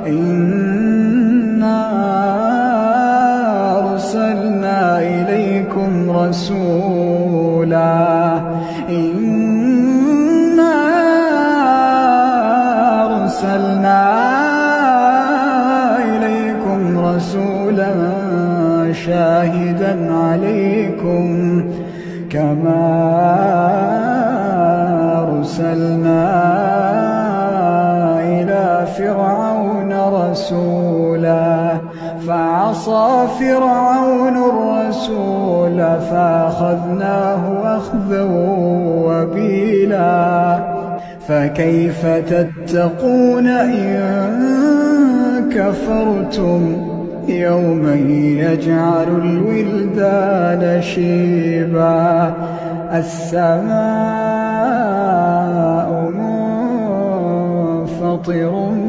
إنا أرسلنا إليكم رسولا إنا أرسلنا إليكم رسولا شاهدا عليكم كما أرسلنا إلى فرعون رسولا فعصى فرعون الرسول فأخذناه أخذا وبيلا فكيف تتقون إن كفرتم يوما يجعل الولدان شيبا السماء منفطر